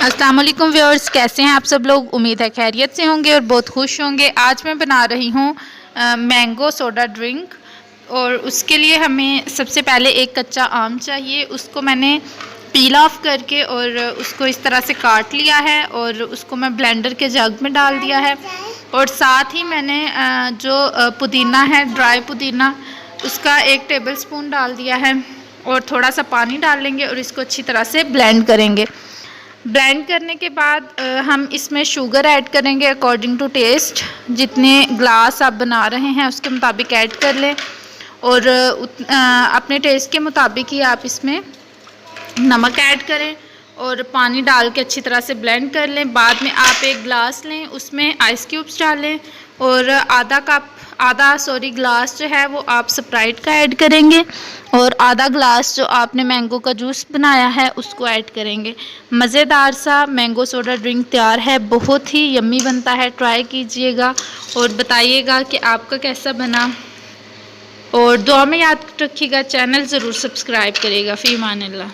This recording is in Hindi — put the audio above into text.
अस्सलाम वालेकुम व्यूअर्स, कैसे हैं आप सब लोग। उम्मीद है खैरियत से होंगे और बहुत खुश होंगे। आज मैं बना रही हूँ मैंगो सोडा ड्रिंक। और उसके लिए हमें सबसे पहले एक कच्चा आम चाहिए। उसको मैंने पील ऑफ करके और उसको इस तरह से काट लिया है और उसको मैं ब्लेंडर के जग में डाल दिया है। और साथ ही मैंने जो पुदीना है, ड्राई पुदीना, उसका 1 टेबल स्पून डाल दिया है और थोड़ा सा पानी डाल लेंगे और इसको अच्छी तरह से ब्लेंड करेंगे। ब्लेंड करने के बाद हम इसमें शुगर ऐड करेंगे अकॉर्डिंग टू टेस्ट। जितने ग्लास आप बना रहे हैं उसके मुताबिक ऐड कर लें और अपने टेस्ट के मुताबिक ही आप इसमें नमक ऐड करें और पानी डाल के अच्छी तरह से ब्लेंड कर लें। बाद में आप एक गिलास लें, उसमें आइस क्यूब्स डालें और आधा ग्लास जो है वो आप स्प्राइट का ऐड करेंगे और आधा ग्लास जो आपने मैंगो का जूस बनाया है उसको ऐड करेंगे। मज़ेदार सा मैंगो सोडा ड्रिंक तैयार है, बहुत ही यम्मी बनता है। ट्राई कीजिएगा और बताइएगा कि आपका कैसा बना। और दुआ में याद रखिएगा, चैनल ज़रूर सब्सक्राइब करिएगा। फ़ी अमान अल्लाह।